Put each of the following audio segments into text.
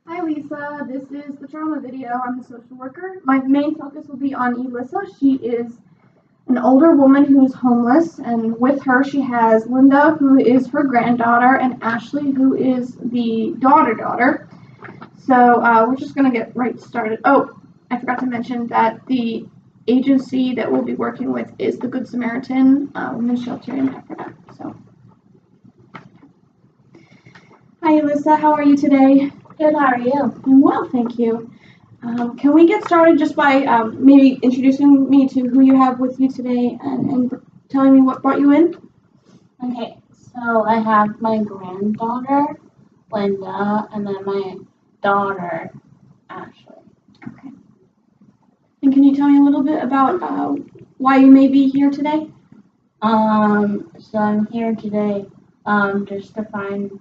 Hi Lisa, this is the trauma video. I'm a social worker. My main focus will be on Elissa. She is an older woman who's homeless, and with her she has Linda, who is her granddaughter, and Ashley, who is the daughter. So we're just going to get right started. Oh, I forgot to mention that the agency that we'll be working with is the Good Samaritan Women's Shelter in Ephrata. So, hi Elissa, how are you today? Good, how are you? I'm well, thank you. Can we get started just by maybe introducing me to who you have with you today and telling me what brought you in? Okay, so I have my granddaughter, Linda, and then my daughter, Ashley. Okay. And can you tell me a little bit about why you may be here today? So I'm here today just to find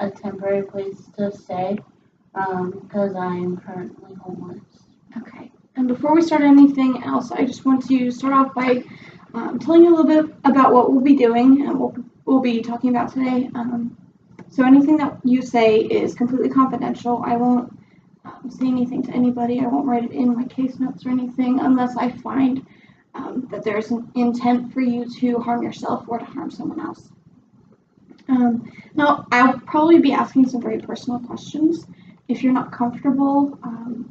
a temporary place to stay because I'm currently homeless. Okay. And before we start anything else, I just want to start off by telling you a little bit about what we'll be doing and what we'll be talking about today. So anything that you say is completely confidential. I won't say anything to anybody. I won't write it in my case notes or anything unless I find that there's an intent for you to harm yourself or to harm someone else. Now, I'll probably be asking some very personal questions. If you're not comfortable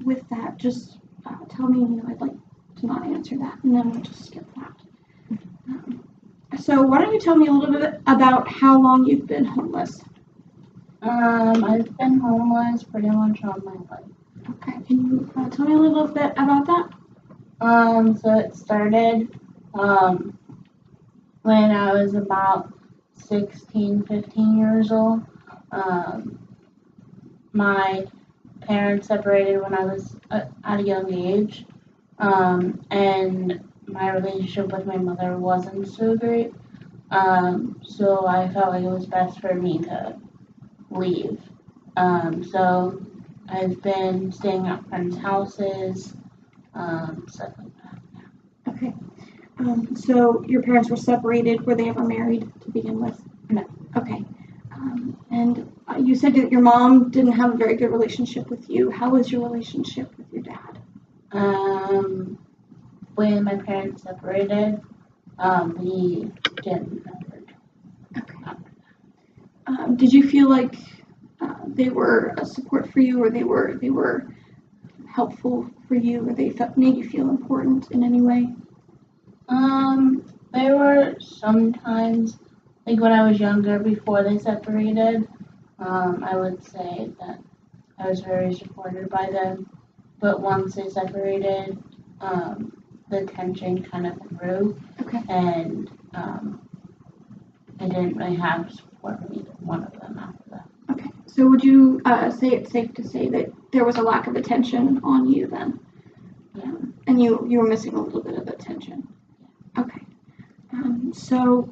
with that, just tell me, I'd like to not answer that, and then we'll just skip that. So why don't you tell me a little bit about how long you've been homeless? I've been homeless pretty much all my life. Okay, can you tell me a little bit about that? So it started when I was about 16, 15 years old. My parents separated when I was at a young age, and my relationship with my mother wasn't so great. So I felt like it was best for me to leave. So I've been staying at friends' houses, stuff like that. Okay. So your parents were separated. Were they ever married to begin with? No. Okay. And you said that your mom didn't have a very good relationship with you. How was your relationship with your dad? When my parents separated, we didn't ever. Okay. Did you feel like they were a support for you, or they were helpful for you, or they made you feel important in any way? There were sometimes, like when I was younger, before they separated, I would say that I was very supported by them. But once they separated, the tension kind of grew, Okay. and I didn't really have support from either one of them after that. Okay. So would you say it's safe to say that there was a lack of attention on you then? Yeah. And you were missing a little bit of attention. Okay. So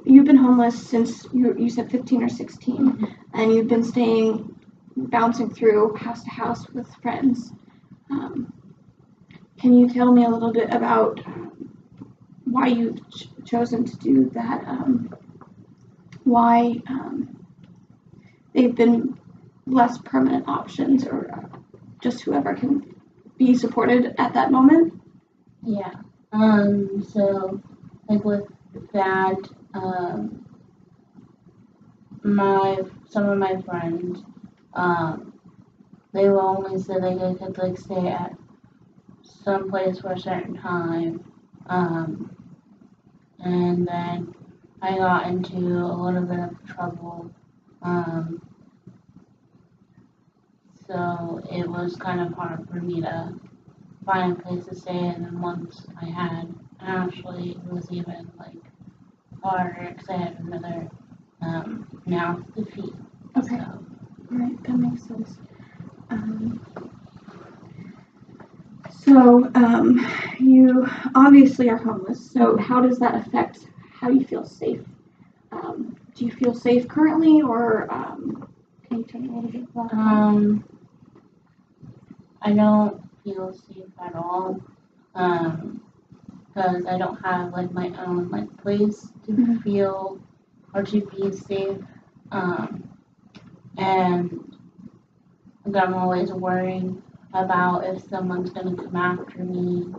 you've been homeless since you said 15 or 16, Mm-hmm. and you've been bouncing through house to house with friends. Can you tell me a little bit about why you've chosen to do that? Why they've been less permanent options, or just whoever can be supported at that moment? Yeah. So like with that, some of my friends, they will only say they could like stay at some place for a certain time. And then I got into a little bit of trouble. So it was kind of hard for me to find a place to stay, and then once I had Ashley, it was even like harder because I had another mouth to feed. Okay. So. All right, that makes sense. So you obviously are homeless. So how does that affect how you feel safe? Do you feel safe currently, or can you tell me a little bit about that? I don't feel safe at all because I don't have like my own like place to feel or to be safe. and I'm always worrying about if someone's going to come after me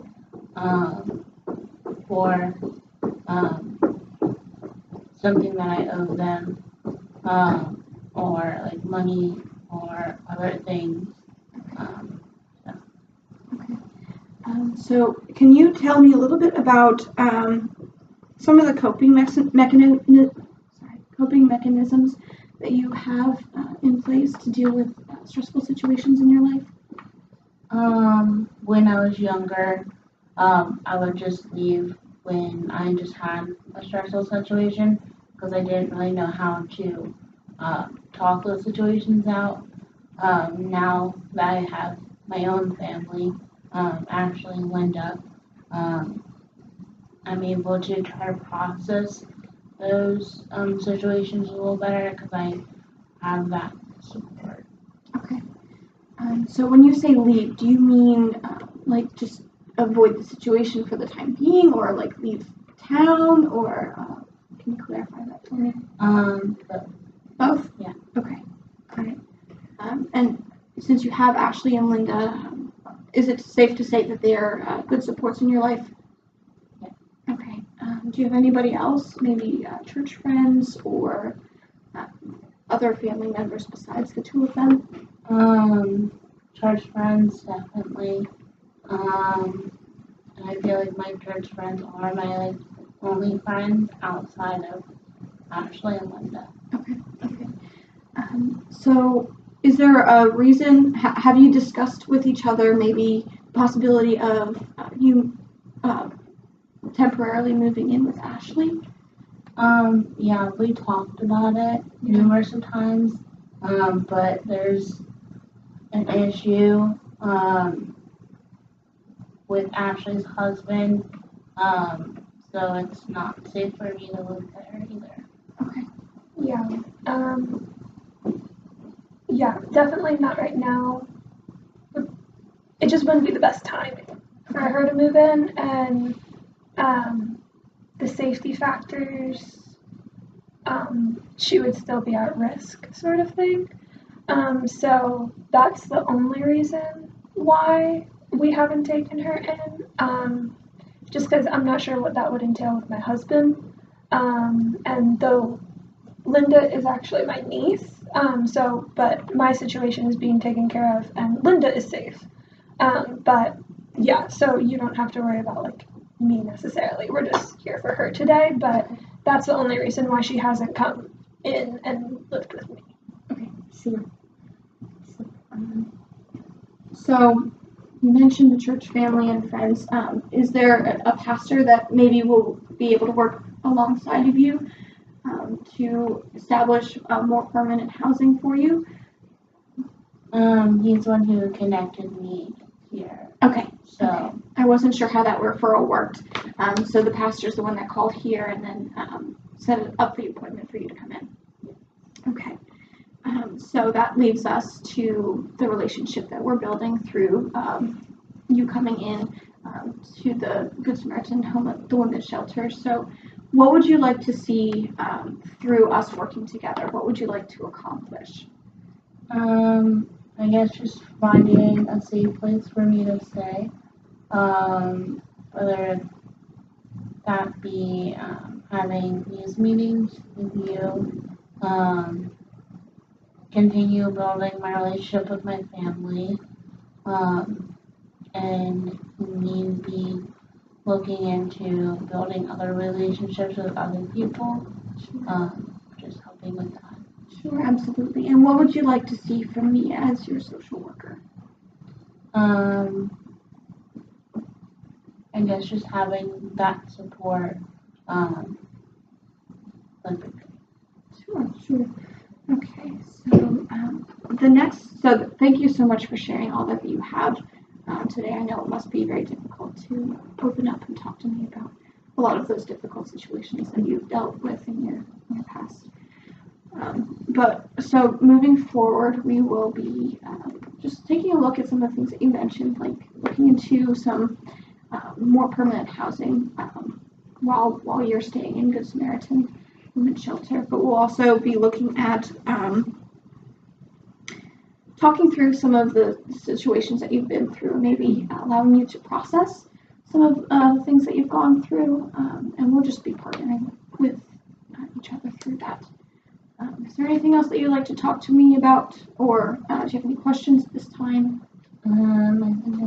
for something that I owe them, or like money or other things. So can you tell me a little bit about some of the coping mechanisms that you have in place to deal with stressful situations in your life? When I was younger, I would just leave when I just had a stressful situation because I didn't really know how to talk those situations out. Now that I have my own family, Ashley and Linda, I'm able to try to process those situations a little better because I have that support. Okay. So when you say leave, do you mean like just avoid the situation for the time being, or like leave town, or can you clarify that for me? Both? Yeah. Okay. All right. And since you have Ashley and Linda, is it safe to say that they are good supports in your life? Yeah. Okay. Do you have anybody else, maybe church friends or other family members besides the two of them? Church friends, definitely. And I feel like my church friends are my only friends outside of Ashley and Linda. Okay. So is there a reason, have you discussed with each other maybe possibility of you temporarily moving in with Ashley? Yeah, we talked about it numerous of times, but there's an issue with Ashley's husband, so it's not safe for me to live there either. Okay. Yeah, definitely not right now. It just wouldn't be the best time for her to move in, and the safety factors, she would still be at risk, sort of thing. So that's the only reason why we haven't taken her in, just because I'm not sure what that would entail with my husband. And though Linda is actually my niece, but my situation is being taken care of, and Linda is safe. But yeah, so you don't have to worry about like me necessarily. We're just here for her today, but that's the only reason why she hasn't come in and lived with me. Okay. See. So you mentioned the church family and friends. Is there a pastor that maybe will be able to work alongside of you to establish more permanent housing for you? He's the one who connected me here. Okay. So okay. I wasn't sure how that referral worked. So the pastor's the one that called here and then set up the appointment for you to come in. Okay. So that leaves us to the relationship that we're building through you coming in to the Good Samaritan Home, the women's shelter. So what would you like to see through us working together? What would you like to accomplish? I guess just finding a safe place for me to stay, whether that be having these meetings with you, continue building my relationship with my family, and maybe looking into building other relationships with other people, just helping with that. Sure, absolutely. And what would you like to see from me as your social worker? I guess just having that support, Sure. Okay, so thank you so much for sharing all that you have today. I know it must be very difficult to open up and talk to me about a lot of those difficult situations that you've dealt with in your past. But so moving forward, we will be just taking a look at some of the things that you mentioned, like looking into some more permanent housing while you're staying in Good Samaritan Women's Shelter. But we'll also be looking at talking through some of the situations that you've been through, maybe allowing you to process some of the things that you've gone through, and we'll just be partnering with each other through that. Is there anything else that you'd like to talk to me about, or do you have any questions at this time? I think